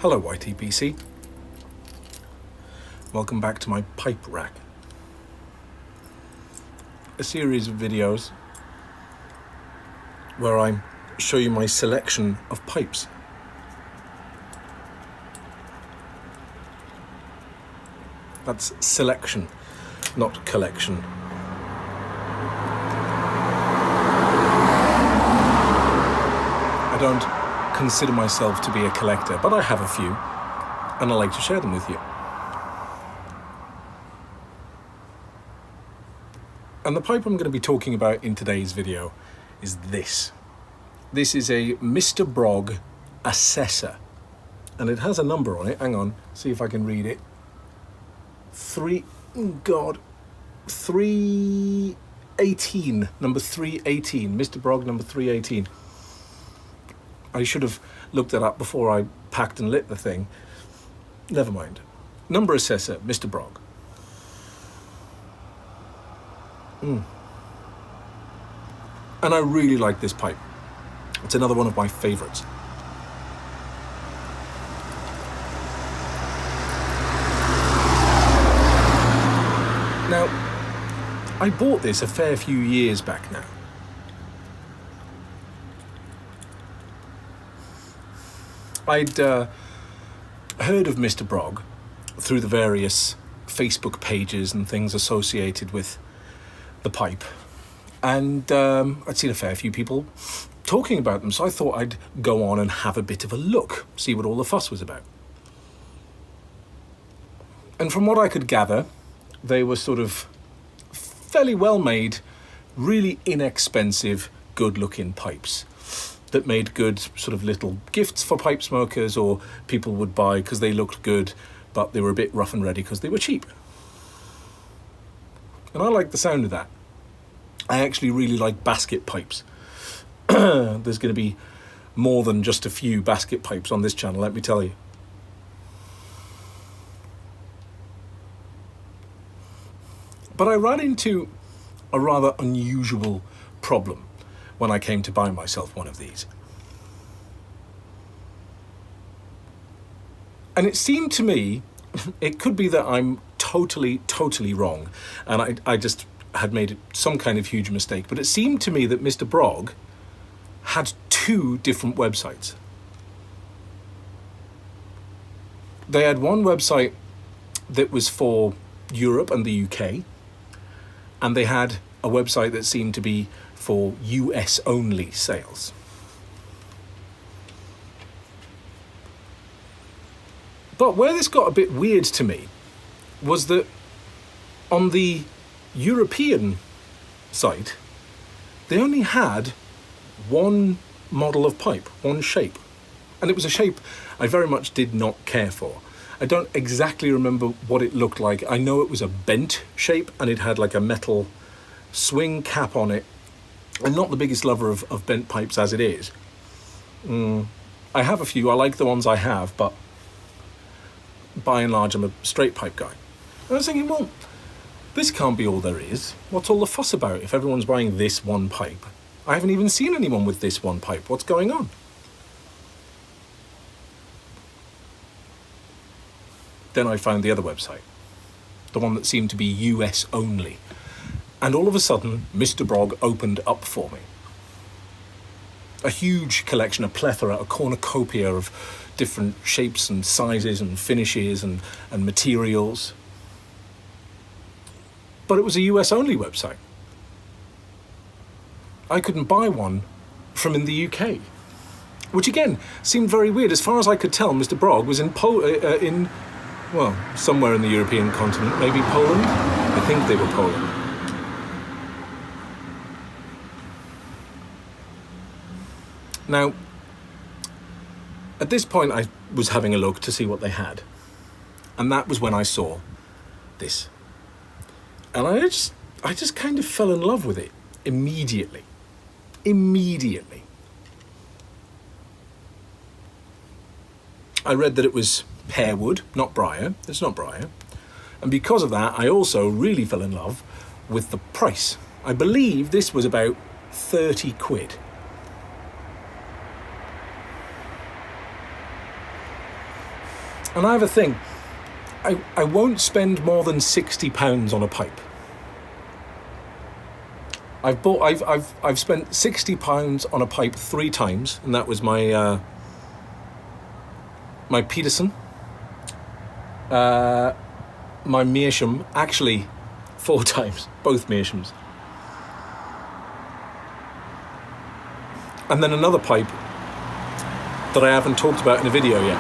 Hello YTPC, welcome back to my pipe rack, a series of videos where I show you my selection of pipes. That's selection, not collection. I don't consider myself to be a collector, but I have a few, and I like to share them with you. And the pipe I'm going to be talking about in today's video is this. This is a Mr. Brog Assessor, and it has a number on it. Hang on, see if I can read it. 318, number 318, Mr. Brog number 318. I should have looked that up before I packed and lit the thing. Never mind. Number assessor, Mr. Brog. And I really like this pipe. It's another one of my favorites. Now, I bought this a fair few years back now. I'd heard of Mr. Brog through the various Facebook pages and things associated with the pipe, and I'd seen a fair few people talking about them, so I thought I'd go on and have a bit of a look, see what all the fuss was about. And from what I could gather, they were sort of fairly well made, really inexpensive, good looking pipes that made good sort of little gifts for pipe smokers, or people would buy because they looked good, but they were a bit rough and ready because they were cheap. And I like the sound of that. I actually really like basket pipes. There's going to be more than just a few basket pipes on this channel, let me tell you. But I ran into a rather unusual problem when I came to buy myself one of these. And it seemed to me, it could be that I'm totally wrong, and I just had made some kind of huge mistake, but it seemed to me that Mr. Brog had two different websites. They had one website that was for Europe and the UK, and they had a website that seemed to be for US only sales. But where this got a bit weird to me was that on the European site, they only had one model of pipe, one shape. And it was a shape I very much did not care for. I don't exactly remember what it looked like. I know it was a bent shape, and it had like a metal swing cap on it. I'm not the biggest lover of bent pipes as it is. I have a few, I like the ones I have, but by and large I'm a straight pipe guy. And I was thinking, well, this can't be all there is. What's all the fuss about if everyone's buying this one pipe? I haven't even seen anyone with this one pipe. What's going on? Then I found the other website, the one that seemed to be US only. And all of a sudden, Mr. Brog opened up for me. A huge collection, a plethora, a cornucopia of different shapes and sizes and finishes and materials. But it was a US only website. I couldn't buy one from in the UK, which again seemed very weird. As far as I could tell, Mr. Brog was well, somewhere in the European continent, maybe Poland. I think they were Poland. Now, at this point, I was having a look to see what they had. And that was when I saw this. And I just kind of fell in love with it immediately. I read that it was pear wood, not briar. It's not briar. And because of that, I also really fell in love with the price. I believe this was about 30 quid. And I have a thing. I won't spend more than £60 on a pipe. I've spent £60 on a pipe 3 times, and that was my my Peterson, my Meerschaum, actually 4 times, both Meerschaums. And then another pipe that I haven't talked about in a video yet.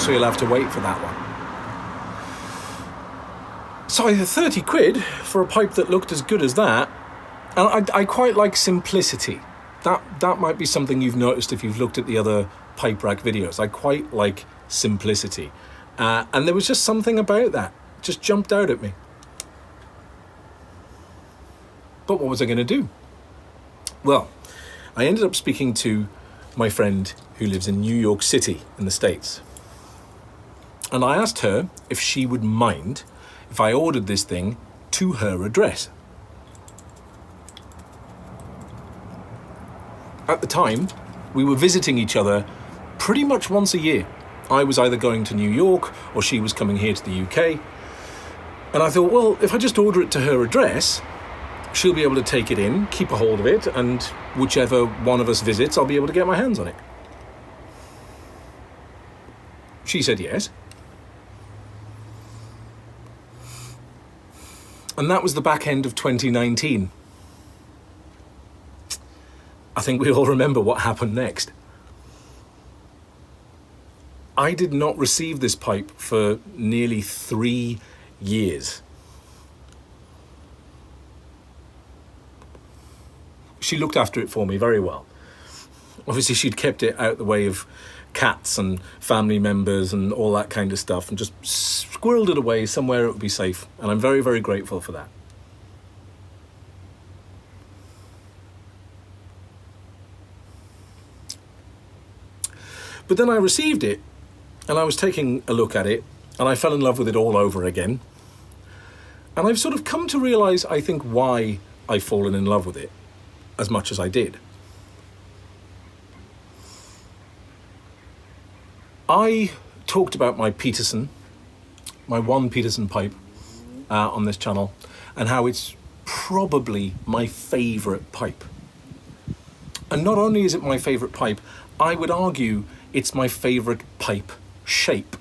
So you'll have to wait for that one. So 30 quid for a pipe that looked as good as that. And I quite like simplicity. That might be something you've noticed if you've looked at the other pipe rack videos. I quite like simplicity. And there was just something about that. Just jumped out at me. But what was I going to do? Well, I ended up speaking to my friend who lives in New York City in the States. And I asked her if she would mind if I ordered this thing to her address. At the time, we were visiting each other pretty much once a year. I was either going to New York or she was coming here to the UK. And I thought, well, if I just order it to her address, she'll be able to take it in, keep a hold of it, and whichever one of us visits, I'll be able to get my hands on it. She said yes. And that was the back end of 2019. I think we all remember what happened next. I did not receive this pipe for nearly 3 years. She looked after it for me very well. Obviously, she'd kept it out the way of cats and family members and all that kind of stuff, and just squirreled it away somewhere it would be safe. And I'm very, very grateful for that. But then I received it, and I was taking a look at it, and I fell in love with it all over again. And I've sort of come to realise, I think, why I've fallen in love with it as much as I did. I talked about my Peterson, my one Peterson pipe on this channel, and how it's probably my favourite pipe. And not only is it my favourite pipe, I would argue it's my favourite pipe shape.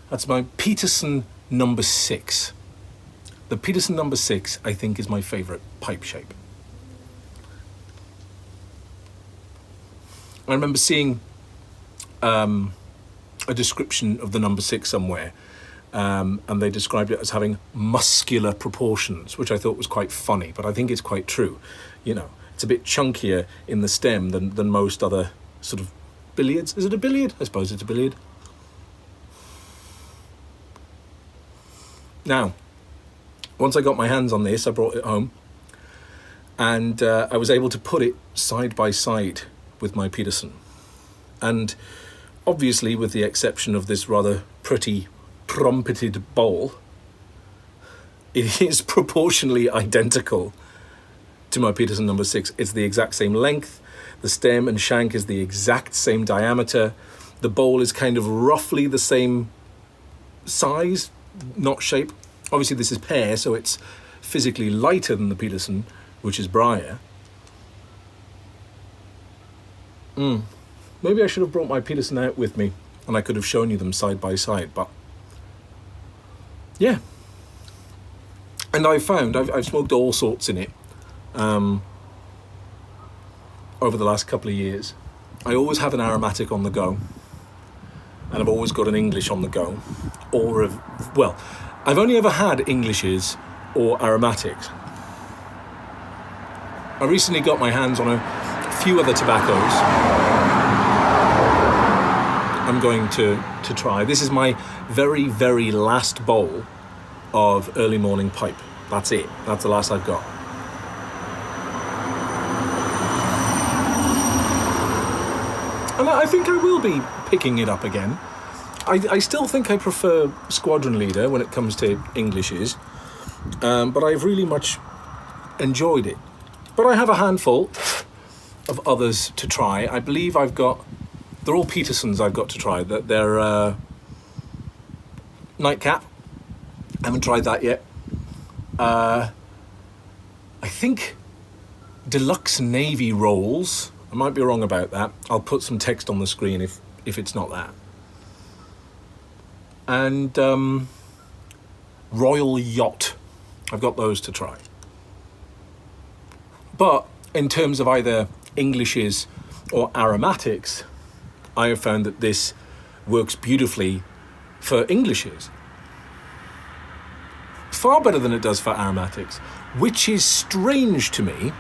That's my Peterson number 6. The Peterson number 6, I think, is my favourite pipe shape. I remember seeing a description of the number 6 somewhere, and they described it as having muscular proportions, which I thought was quite funny, but I think it's quite true. You know, it's a bit chunkier in the stem than most other sort of billiards. Is it a billiard? I suppose it's a billiard. Now, once I got my hands on this, I brought it home, and I was able to put it side by side with my Peterson. And obviously, with the exception of this rather pretty trumpeted bowl, it is proportionally identical to my Peterson number 6. It's the exact same length. The stem and shank is the exact same diameter. The bowl is kind of roughly the same size, not shape. Obviously, this is pear, so it's physically lighter than the Peterson, which is briar. Maybe I should have brought my Peterson out with me, and I could have shown you them side by side, but yeah. And I've smoked all sorts in it over the last couple of years. I always have an aromatic on the go, and I've always got an English on the go, I've only ever had Englishes or aromatics. I recently got my hands on a few other tobaccos I'm going to try. This is my very, very last bowl of early morning pipe. That's it. That's the last I've got. And I think I will be picking it up again. I still think I prefer Squadron Leader when it comes to Englishes, but I've really much enjoyed it. But I have a handful of others to try. I believe I've got They're all Petersons I've got to try. They're nightcap. Haven't tried that yet. I think deluxe navy rolls. I might be wrong about that. I'll put some text on the screen if it's not that. And royal yacht. I've got those to try. But in terms of either Englishes or aromatics, I have found that this works beautifully for Englishes. Far better than it does for aromatics, which is strange to me.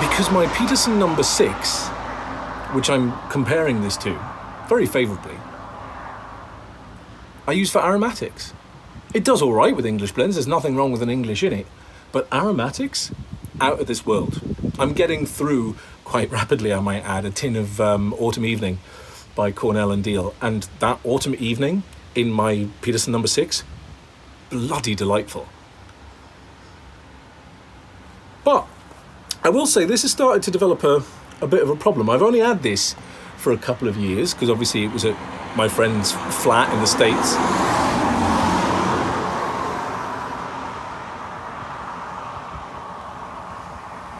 Because my Peterson number 6, which I'm comparing this to very favourably, I use for aromatics. It does all right with English blends. There's nothing wrong with an English in it. But aromatics, out of this world. I'm getting through quite rapidly, I might add, a tin of Autumn Evening by Cornell and Deal. And that Autumn Evening in my Peterson number 6, bloody delightful. But I will say this has started to develop a bit of a problem. I've only had this for a couple of years because obviously it was at my friend's flat in the States.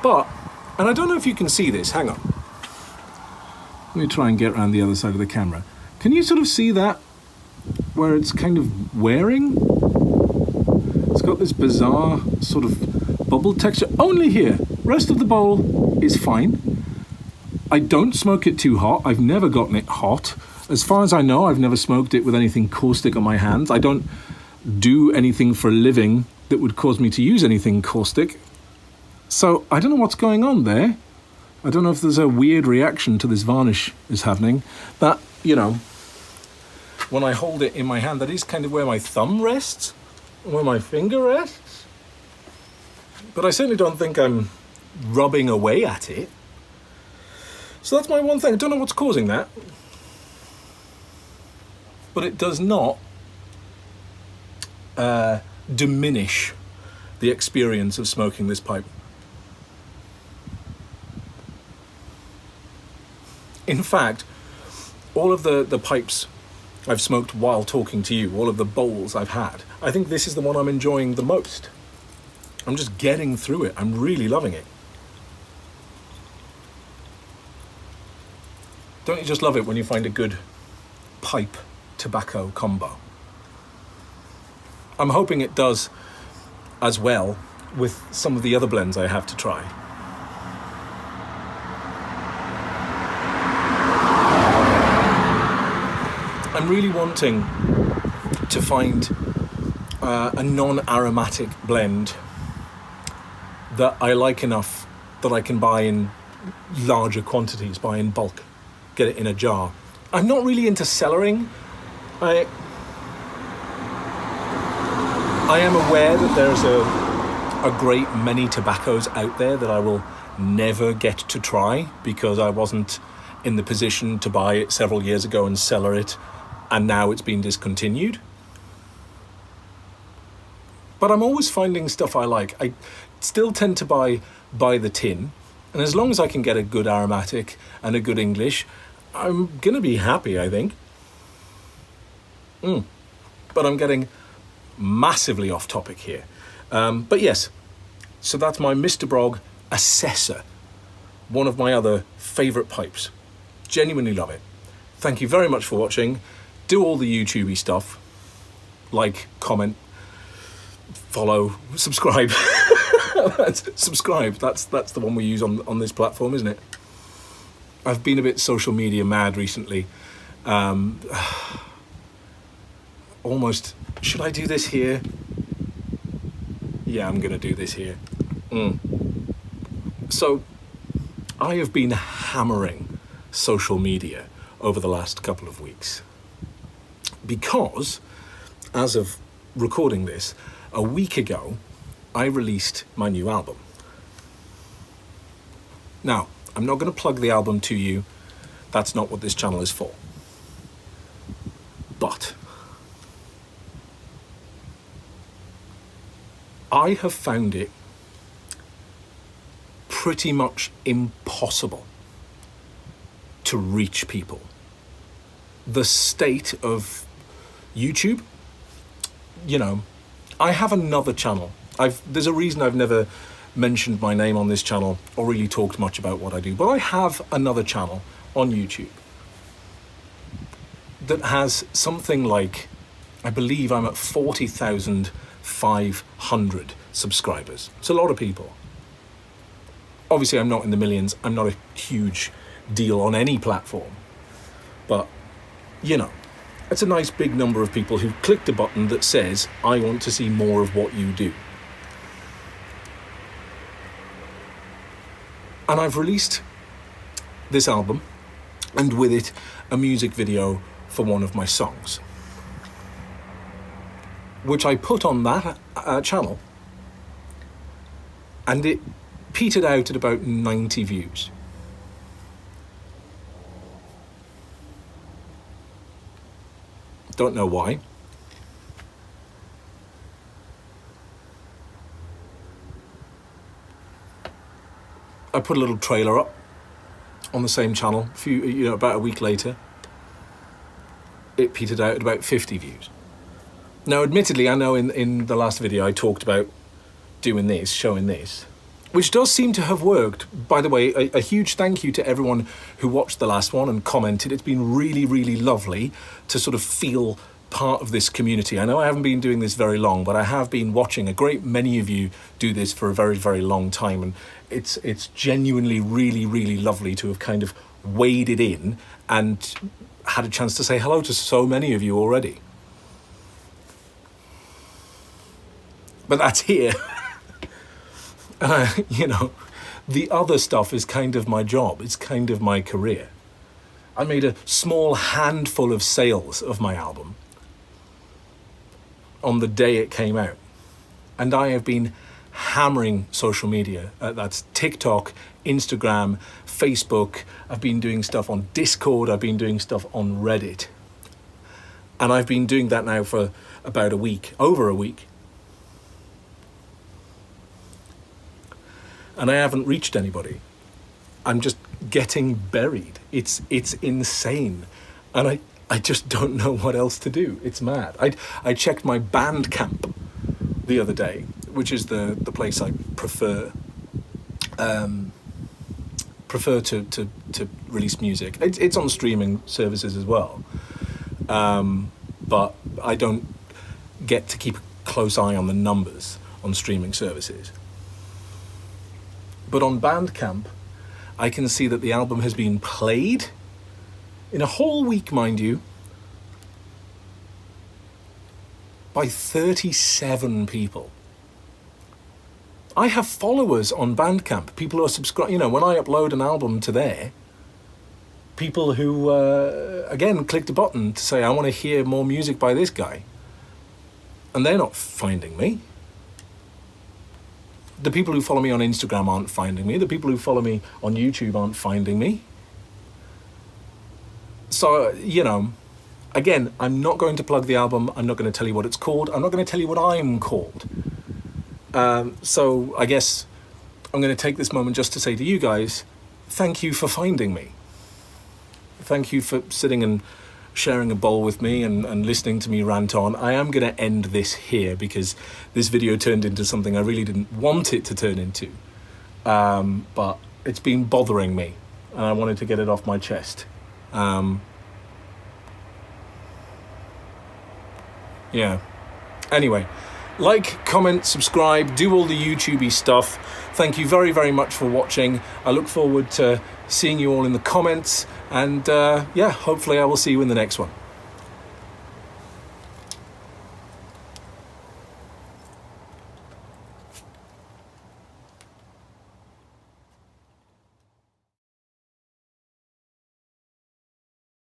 But, and I don't know if you can see this, hang on. Let me try and get around the other side of the camera. Can you sort of see that? Where it's kind of wearing? It's got this bizarre sort of bubble texture. Only here. Rest of the bowl is fine. I don't smoke it too hot. I've never gotten it hot. As far as I know, I've never smoked it with anything caustic on my hands. I don't do anything for a living that would cause me to use anything caustic. So I don't know what's going on there. I don't know if there's a weird reaction to this varnish is happening. That, you know, when I hold it in my hand, that is kind of where my thumb rests, where my finger rests. But I certainly don't think I'm rubbing away at it. So that's my one thing. I don't know what's causing that. But it does not diminish the experience of smoking this pipe. In fact, all of the pipes I've smoked while talking to you, all of the bowls I've had, I think this is the one I'm enjoying the most. I'm just getting through it. I'm really loving it. Don't you just love it when you find a good pipe tobacco combo? I'm hoping it does as well with some of the other blends I have to try. I'm really wanting to find a non-aromatic blend that I like enough that I can buy in larger quantities, buy in bulk, get it in a jar. I'm not really into cellaring. I am aware that there's a great many tobaccos out there that I will never get to try because I wasn't in the position to buy it several years ago and cellar it, and now it's been discontinued. But I'm always finding stuff I like. I still tend to buy the tin, and as long as I can get a good aromatic and a good English, I'm gonna be happy, I think. But I'm getting massively off topic here. But yes, so that's my Mr. Brog Assessor, one of my other favourite pipes. Genuinely love it. Thank you very much for watching. Do all the YouTubey stuff. Like, comment, follow, subscribe. Subscribe, that's the one we use on this platform, isn't it? I've been a bit social media mad recently. Almost, should I do this here? Yeah, I'm gonna do this here. So, I have been hammering social media over the last couple of weeks because, as of recording this, a week ago, I released my new album. Now, I'm not going to plug the album to you. That's not what this channel is for. But I have found it pretty much impossible to reach people. The state of YouTube, you know, I have another channel. There's a reason I've never mentioned my name on this channel or really talked much about what I do, but I have another channel on YouTube that has something like, I believe I'm at 40,500 subscribers. It's a lot of people. Obviously, I'm not in the millions. I'm not a huge deal on any platform. But, you know, it's a nice big number of people who clicked a button that says, I want to see more of what you do. And I've released this album, and with it, a music video for one of my songs, which I put on that channel, and it petered out at about 90 views. Don't know why. I put a little trailer up on the same channel about a week later. It petered out at about 50 views. Now, admittedly, I know in the last video I talked about doing this, showing this, which does seem to have worked. By the way, a huge thank you to everyone who watched the last one and commented. It's been really, really lovely to sort of feel part of this community. I know I haven't been doing this very long, but I have been watching a great many of you do this for a very, very long time, and it's genuinely really, really lovely to have kind of waded in and had a chance to say hello to so many of you already. But that's here. And the other stuff is kind of my job. It's kind of my career. I made a small handful of sales of my album on the day it came out. And I have been hammering social media. That's TikTok, Instagram, Facebook. I've been doing stuff on Discord. I've been doing stuff on Reddit. And I've been doing that now for about a week, over a week. And I haven't reached anybody. I'm just getting buried. It's insane. And I just don't know what else to do. It's mad. I checked my Bandcamp the other day, which is the place I prefer to release music. It's on streaming services as well. But I don't get to keep a close eye on the numbers on streaming services. But on Bandcamp, I can see that the album has been played in a whole week, mind you, by 37 people. I have followers on Bandcamp, people who are subscribed. When I upload an album to there, people who, again, clicked a button to say, I want to hear more music by this guy. And they're not finding me. The people who follow me on Instagram aren't finding me. The people who follow me on YouTube aren't finding me. So, again, I'm not going to plug the album. I'm not going to tell you what it's called. I'm not going to tell you what I'm called. So I guess I'm going to take this moment just to say to you guys, thank you for finding me. Thank you for sitting and sharing a bowl with me and listening to me rant on. I am going to end this here because this video turned into something I really didn't want it to turn into. But it's been bothering me and I wanted to get it off my chest. Yeah. Anyway, like, comment, subscribe, do all the YouTubey stuff. Thank you very, very much for watching. I look forward to seeing you all in the comments, and hopefully I will see you in the next one.